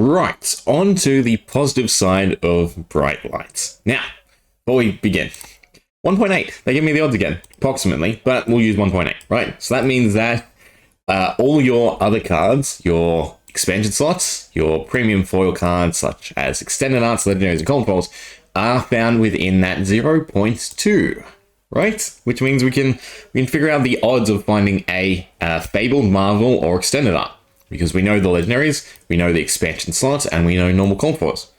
Right, on to the positive side of bright lights. Now, before we begin, 1.8, they give me the odds again, approximately, but we'll use 1.8, right? So that means that all your other cards, your expansion slots, your premium foil cards, such as extended arts, legendaries, and cold foils, are found within that 0.2, right? Which means we can figure out the odds of finding a Fabled, Marvel, or extended art. Because we know the legendaries, we know the expansion slots, and we know normal cold foils.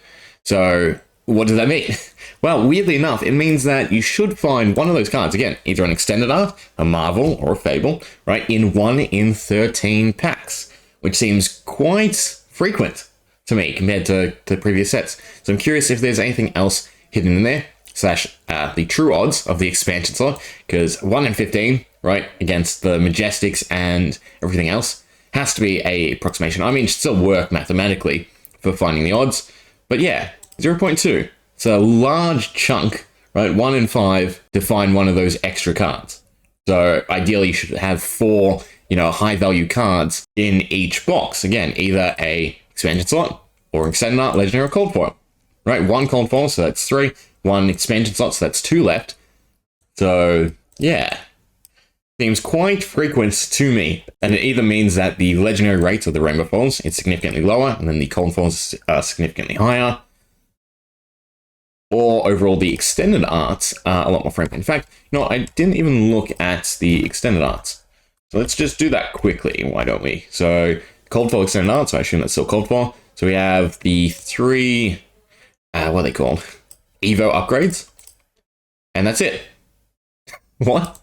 So what does that mean? Well, weirdly enough, it means that you should find one of those cards, again, either an extended art, a Marvel, or a Fable, right, in 1 in 13 packs, which seems quite frequent to me compared to previous sets. So I'm curious if there's anything else hidden in there, slash the true odds of the expansion slot, because 1 in 15, right, against the Majestics and everything else, has to be a approximation. I mean, it should still work mathematically for finding the odds. But yeah, 0.2. It's a large chunk, right? 1 in 5 to find one of those extra cards. So ideally, you should have 4, high value cards in each box. Again, either a expansion slot or extended art, legendary, or cold foil. Right? 1 cold foil, so that's 3. 1 expansion slot, so that's 2 left. So yeah. Seems quite frequent to me, and it either means that the legendary rate of the rainbow foils is significantly lower, and then the cold foils are significantly higher, or overall the extended arts are a lot more frequent. In fact, I didn't even look at the extended arts, so let's just do that quickly, why don't we? So cold foil extended arts, so I assume that's still cold foil. So we have the 3, what are they called? Evo upgrades, and that's it. What?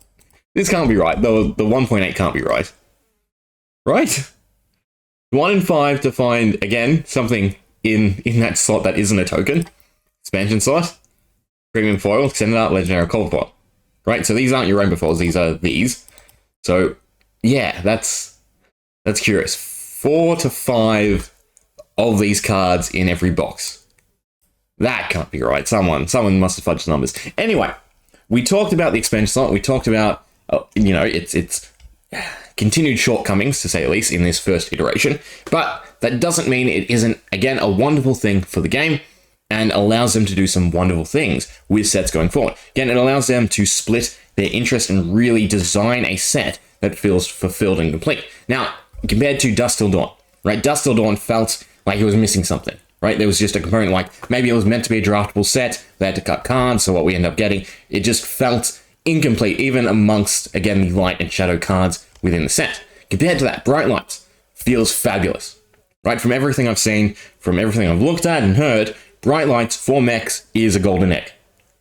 This can't be right. The 1.8 can't be right. Right? 1 in 5 to find, again, something in that slot that isn't a token. Expansion slot. Premium foil, extended art, legendary, cold foil. Right? So these aren't your rainbow foils, these are these. So, yeah, that's curious. 4 to 5 of these cards in every box. That can't be right. Someone must have fudged the numbers. Anyway, we talked about the expansion slot. We talked about it's continued shortcomings, to say the least, in this first iteration. But that doesn't mean it isn't, again, a wonderful thing for the game and allows them to do some wonderful things with sets going forward. Again, it allows them to split their interest and really design a set that feels fulfilled and complete. Now, compared to Dusk Till Dawn, right? Dusk Till Dawn felt like it was missing something, right? There was just a component like maybe it was meant to be a draftable set. They had to cut cards, so what we end up getting, it just felt incomplete, even amongst, again, the light and shadow cards within the set. Compared to that, Bright Lights feels fabulous, right? From everything I've seen, from everything I've looked at and heard, Bright Lights for mechs is a golden egg,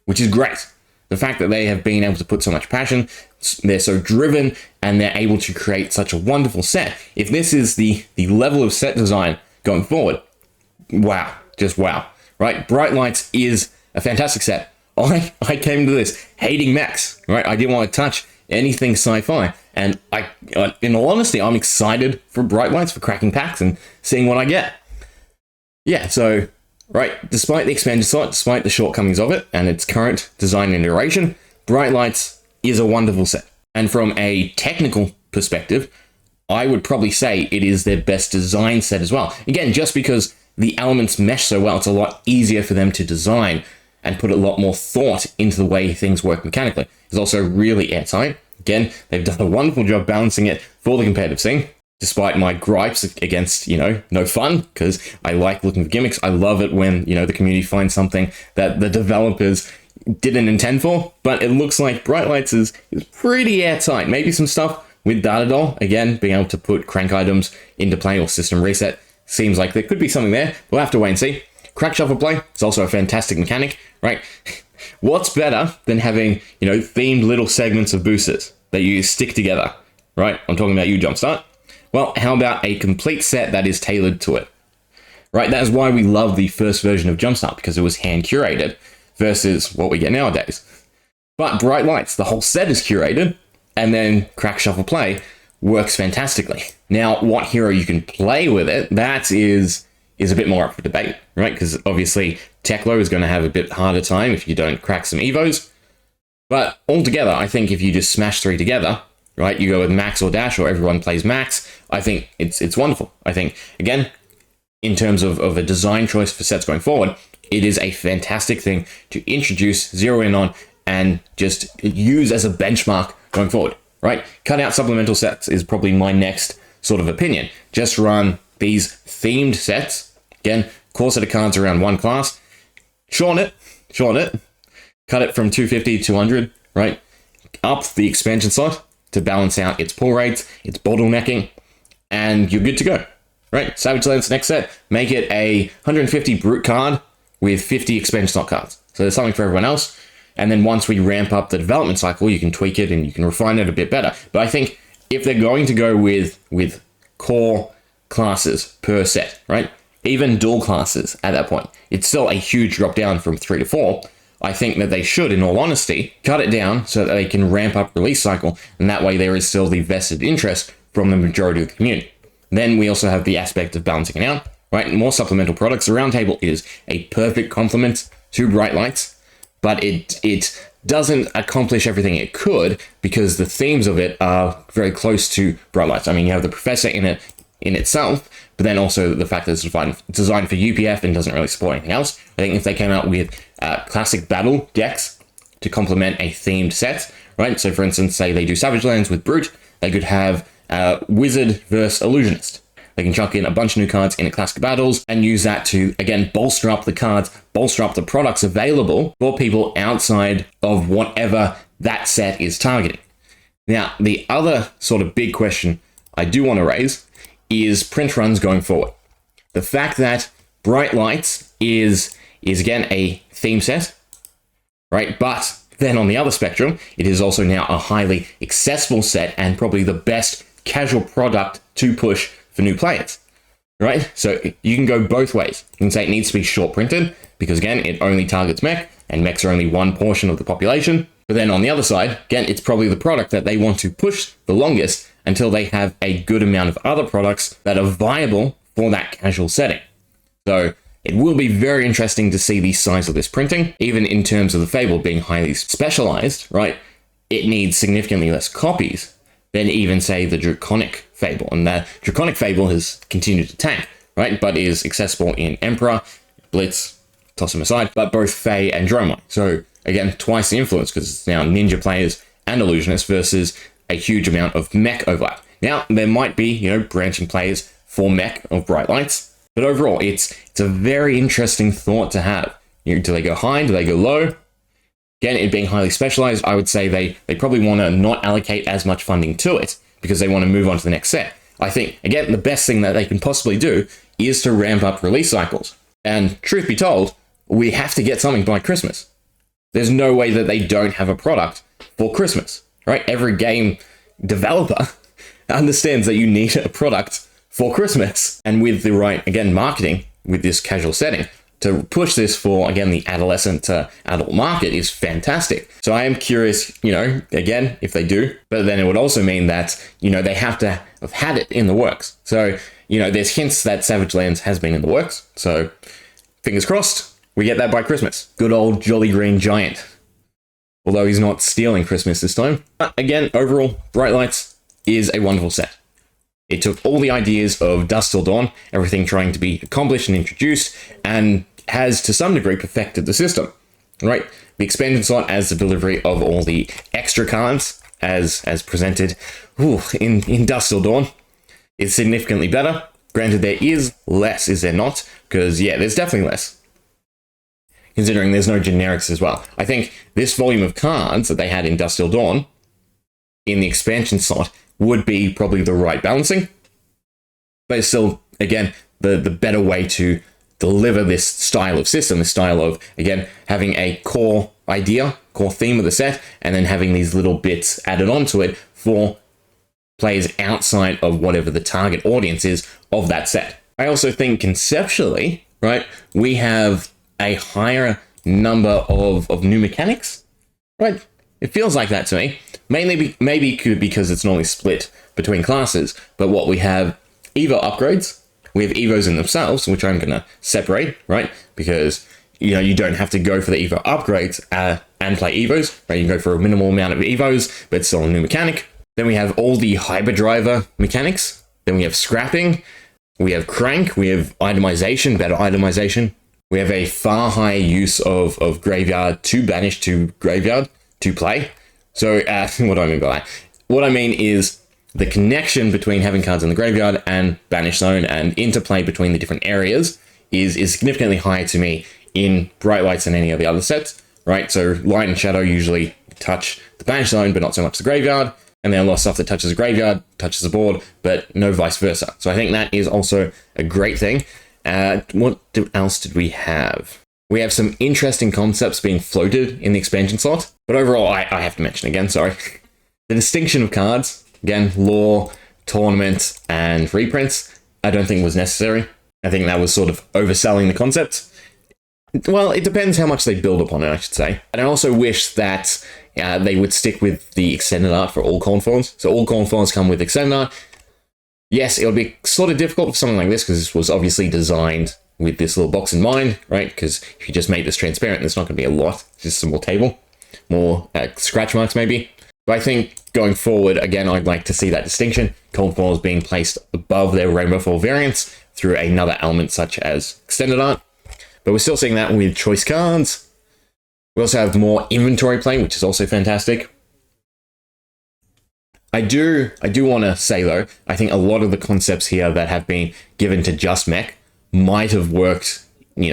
which is great. The fact that they have been able to put so much passion, they're so driven, and they're able to create such a wonderful set. If this is the level of set design going forward, wow, just wow, right? Bright Lights is a fantastic set. I came to this hating mechs, right? I didn't want to touch anything sci-fi. And in all honesty, I'm excited for Bright Lights, for cracking packs and seeing what I get. Yeah, so, right, despite the expansion slot, despite the shortcomings of it and its current design and iteration, Bright Lights is a wonderful set. And from a technical perspective, I would probably say it is their best design set as well. Again, just because the elements mesh so well, it's a lot easier for them to design and put a lot more thought into the way things work mechanically. It's also really airtight. Again, they've done a wonderful job balancing it for the competitive scene, despite my gripes against, no fun, because I like looking for gimmicks. I love it when, the community finds something that the developers didn't intend for, but it looks like Bright Lights is pretty airtight. Maybe some stuff with Data Doll, again, being able to put crank items into play or system reset. Seems like there could be something there. We'll have to wait and see. Crack Shuffle Play, it's also a fantastic mechanic, right? What's better than having, themed little segments of boosters that you stick together, right? I'm talking about you, Jumpstart. Well, how about a complete set that is tailored to it, right? That is why we love the first version of Jumpstart, because it was hand curated versus what we get nowadays. But Bright Lights, the whole set is curated, and then Crack Shuffle Play works fantastically. Now, what hero you can play with it, that is a bit more up for debate, right? Because obviously Teklo is going to have a bit harder time if you don't crack some Evos. But altogether, I think if you just smash 3 together, right, you go with Max or Dash, or everyone plays Max, I think it's wonderful. I think, again, in terms of a design choice for sets going forward, it is a fantastic thing to introduce, zero in on, and just use as a benchmark going forward, right? Cut out supplemental sets is probably my next sort of opinion. Just run these themed sets. Again, core set of cards around one class. Shorten it. Cut it from 250 to 200, right? Up the expansion slot to balance out its pull rates, its bottlenecking, and you're good to go, right? Savage Lands next set, make it a 150 brute card with 50 expansion slot cards. So there's something for everyone else. And then once we ramp up the development cycle, you can tweak it and you can refine it a bit better. But I think if they're going to go with core classes per set, right? Even dual classes at that point, it's still a huge drop down from 3 to 4. I think that they should, in all honesty, cut it down so that they can ramp up release cycle, and that way there is still the vested interest from the majority of the community. Then we also have the aspect of balancing it out, right? More supplemental products. The Roundtable is a perfect complement to Bright Lights, but it doesn't accomplish everything it could because the themes of it are very close to Bright Lights. I mean, you have the Professor in itself, but then also the fact that it's designed for UPF and doesn't really support anything else. I think if they came out with classic battle decks to complement a themed set, right? So for instance, say they do Savage Lands with Brute, they could have Wizard versus Illusionist. They can chuck in a bunch of new cards in a classic battles and use that to, again, bolster up the cards, bolster up the products available for people outside of whatever that set is targeting. Now, the other sort of big question I do want to raise is print runs going forward. The fact that Bright Lights is again a theme set, right? But then on the other spectrum, it is also now a highly accessible set and probably the best casual product to push for new players, right? So you can go both ways. You can say it needs to be short printed because again, it only targets mech and mechs are only one portion of the population. But then on the other side, again, it's probably the product that they want to push the longest until they have a good amount of other products that are viable for that casual setting. So it will be very interesting to see the size of this printing, even in terms of the FaB being highly specialized, right? It needs significantly less copies than even, say, the Draconic FaB. And that Draconic FaB has continued to tank, right? But is accessible in Emperor, Blitz, toss them aside, but both Fae and Dromai. So again, twice the influence because it's now Ninja players and Illusionists versus a huge amount of mech overlap. Now, there might be, branching players for mech of Bright Lights, but overall, it's a very interesting thought to have. Do they go high? Do they go low? Again, it being highly specialized, I would say they probably want to not allocate as much funding to it because they want to move on to the next set. I think, again, the best thing that they can possibly do is to ramp up release cycles. And truth be told, we have to get something by Christmas. There's no way that they don't have a product for Christmas, right? Every game developer understands that you need a product for Christmas. And with the right, again, marketing with this casual setting, to push this for, again, the adolescent to adult market is fantastic. So I am curious, again, if they do, but then it would also mean that, they have to have had it in the works. So, there's hints that Savage Lands has been in the works. So fingers crossed, we get that by Christmas. Good old Jolly Green Giant. Although he's not stealing Christmas this time. But again, overall, Bright Lights is a wonderful set. It took all the ideas of Dusk Till Dawn, everything trying to be accomplished and introduced, and has to some degree perfected the system, right? The expansion slot as the delivery of all the extra cards as presented in Dusk Till Dawn is significantly better. Granted, there is less, is there not? Because, yeah, there's definitely less. Considering there's no generics as well. I think this volume of cards that they had in Dusk Till Dawn in the expansion slot would be probably the right balancing, but it's still, again, the better way to deliver this style of system, this style of, again, having a core idea, core theme of the set, and then having these little bits added onto it for players outside of whatever the target audience is of that set. I also think conceptually, right, we have a higher number of new mechanics, right? It feels like that to me. Mainly, maybe because it's normally split between classes, but what we have Evo upgrades, we have Evos in themselves, which I'm going to separate, right? Because, you don't have to go for the Evo upgrades and play Evos, right? You can go for a minimal amount of Evos, but it's still a new mechanic. Then we have all the Hyperdriver mechanics. Then we have scrapping. We have crank, we have itemization, better itemization. We have a far higher use of graveyard to banish to graveyard to play. So what do I mean by that? What I mean is the connection between having cards in the graveyard and banish zone and interplay between the different areas is significantly higher to me in Bright Lights than any of the other sets, right? So light and shadow usually touch the banish zone, but not so much the graveyard. And then a lot of stuff that touches the graveyard, touches the board, but no vice versa. So I think that is also a great thing. What else did we have? We have some interesting concepts being floated in the expansion slot. But overall, I have to mention again, sorry. The distinction of cards, again, lore, tournament, and reprints, I don't think was necessary. I think that was sort of overselling the concept. Well, it depends how much they build upon it, I should say. And I also wish that they would stick with the extended art for all corn forms. So all corn forms come with extended art. Yes, it would be sort of difficult for something like this because this was obviously designed with this little box in mind, right? Because if you just make this transparent, there's not going to be a lot. It's just some more table, more scratch marks maybe. But I think going forward, again, I'd like to see that distinction. Corn forms being placed above their Rainbow Fall variants through another element such as extended art. But we're still seeing that with choice cards. We also have more inventory play, which is also fantastic. I do want to say, though, I think a lot of the concepts here that have been given to just mech might have worked,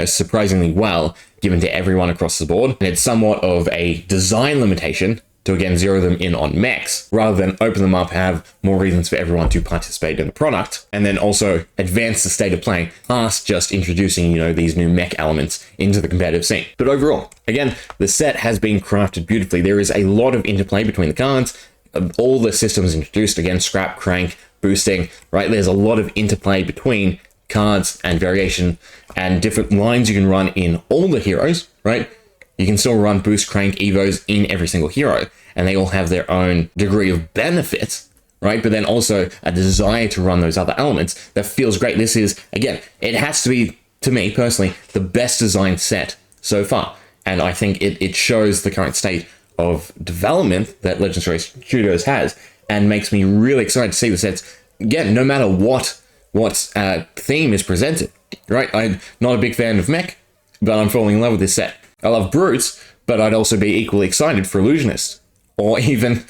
surprisingly well, given to everyone across the board. And it's somewhat of a design limitation to, again, zero them in on mechs, rather than open them up, have more reasons for everyone to participate in the product, and then also advance the state of playing past just introducing, these new mech elements into the competitive scene. But overall, again, the set has been crafted beautifully. There is a lot of interplay between the cards. All the systems introduced, again, scrap, crank, boosting, right? There's a lot of interplay between cards and variation and different lines you can run in all the heroes, right? You can still run boost, crank, evos in every single hero, and they all have their own degree of benefit, right? But then also a desire to run those other elements that feels great. This is, again, it has to be, to me personally, the best designed set so far. And I think it shows the current state of development that Legendary Studios has, and makes me really excited to see the sets, again, no matter what theme is presented, right? I'm not a big fan of mech, but I'm falling in love with this set. I love brutes, but I'd also be equally excited for illusionist, or even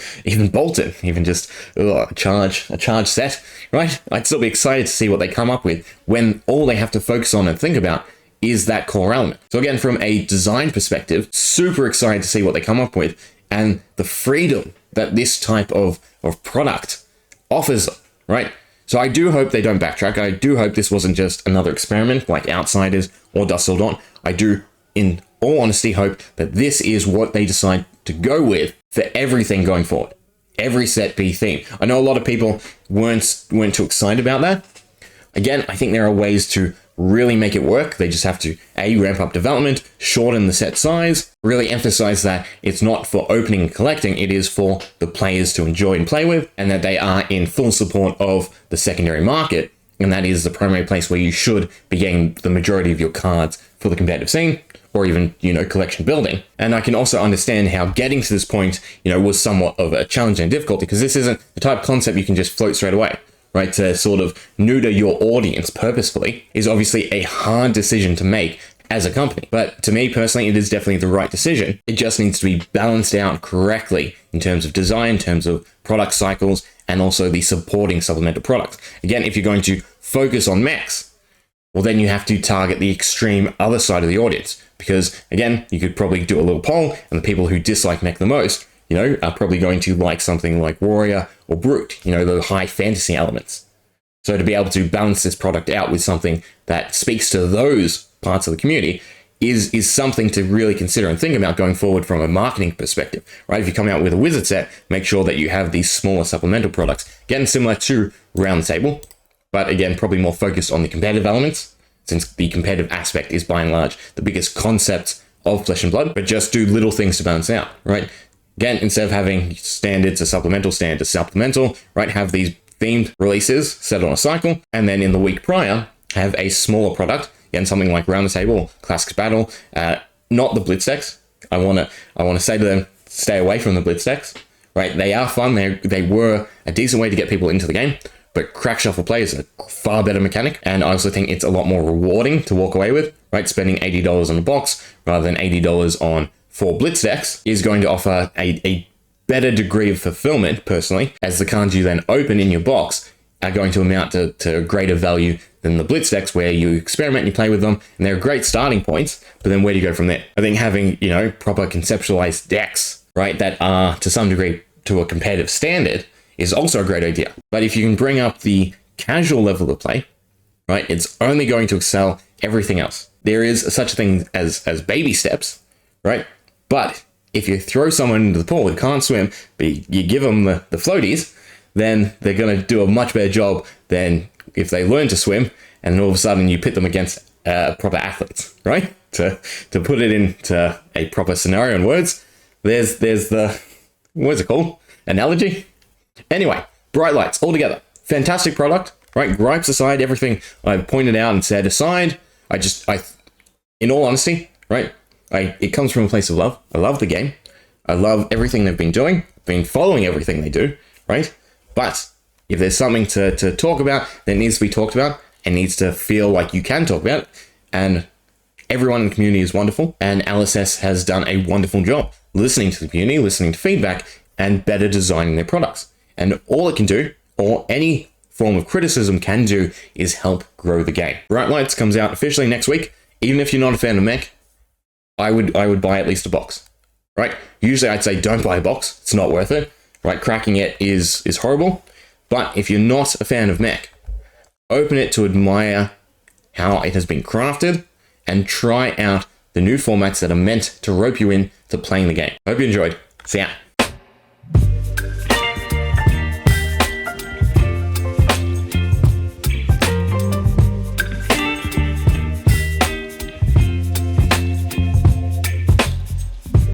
Bolton, even just a charge set, right? I'd still be excited to see what they come up with when all they have to focus on and think about is that core element. So again, from a design perspective, super excited to see what they come up with and the freedom that this type of product offers, right? So I do hope they don't backtrack. I do hope this wasn't just another experiment like Outsiders or Dust Till Dawn. I do, in all honesty, hope that this is what they decide to go with for everything going forward. Every set be themed. I know a lot of people weren't too excited about that. Again, I think there are ways to really make it work. They just have to, A, ramp up development, shorten the set size, really emphasize that it's not for opening and collecting, it is for the players to enjoy and play with, and that they are in full support of the secondary market, and that is the primary place where you should be getting the majority of your cards for the competitive scene, or even, collection building. And I can also understand how getting to this point, was somewhat of a challenge and difficulty, because this isn't the type of concept you can just float straight away. Right, to sort of neuter your audience purposefully is obviously a hard decision to make as a company. But to me personally, it is definitely the right decision. It just needs to be balanced out correctly in terms of design, in terms of product cycles, and also the supporting supplemental products. Again, if you're going to focus on mechs, well, then you have to target the extreme other side of the audience. Because again, you could probably do a little poll, and the people who dislike mech the most, are probably going to like something like Warrior or Brute, the high fantasy elements. So to be able to balance this product out with something that speaks to those parts of the community is something to really consider and think about going forward from a marketing perspective, right? If you come out with a wizard set, make sure that you have these smaller supplemental products, again, similar to Round the Table, but again, probably more focused on the competitive elements, since the competitive aspect is by and large the biggest concept of Flesh and Blood, but just do little things to balance out, right? Again, instead of having standards to supplemental, right, have these themed releases set on a cycle, and then in the week prior, have a smaller product, again, something like Round the Table, Classics Battle, not the Blitz decks. I want to say to them, stay away from the Blitz decks, right? They are fun, they were a decent way to get people into the game, but crack shuffle play is a far better mechanic, and I also think it's a lot more rewarding to walk away with, right? Spending $80 on a box rather than $80 on 4 blitz decks is going to offer a better degree of fulfillment, personally, as the cards you then open in your box are going to amount to a greater value than the blitz decks, where you experiment and you play with them, and they're great starting points, but then where do you go from there? I think having, you know, proper conceptualized decks, right, that are to some degree to a competitive standard is also a great idea. But if you can bring up the casual level of play, right, it's only going to excel everything else. There is such a thing as baby steps, right? But if you throw someone into the pool who can't swim, but you give them the floaties, then they're going to do a much better job than if they learn to swim and all of a sudden you pit them against proper athletes, right? To put it into a proper scenario in words, there's the, what's it called? Analogy? Anyway, Bright Lights altogether. Fantastic product, right? Gripes aside, everything I've pointed out and said aside, in all honesty, right? It comes from a place of love. I love the game. I love everything they've been doing. Been following everything they do, right? But if there's something to talk about that needs to be talked about and needs to feel like you can talk about it, and everyone in the community is wonderful, and LSS has done a wonderful job listening to the community, listening to feedback, and better designing their products. And all it can do, or any form of criticism can do, is help grow the game. Bright Lights comes out officially next week. Even if you're not a fan of mech, I would buy at least a box, right? Usually I'd say don't buy a box. It's not worth it, right? Cracking it is horrible. But if you're not a fan of mech, open it to admire how it has been crafted and try out the new formats that are meant to rope you in to playing the game. Hope you enjoyed. See ya.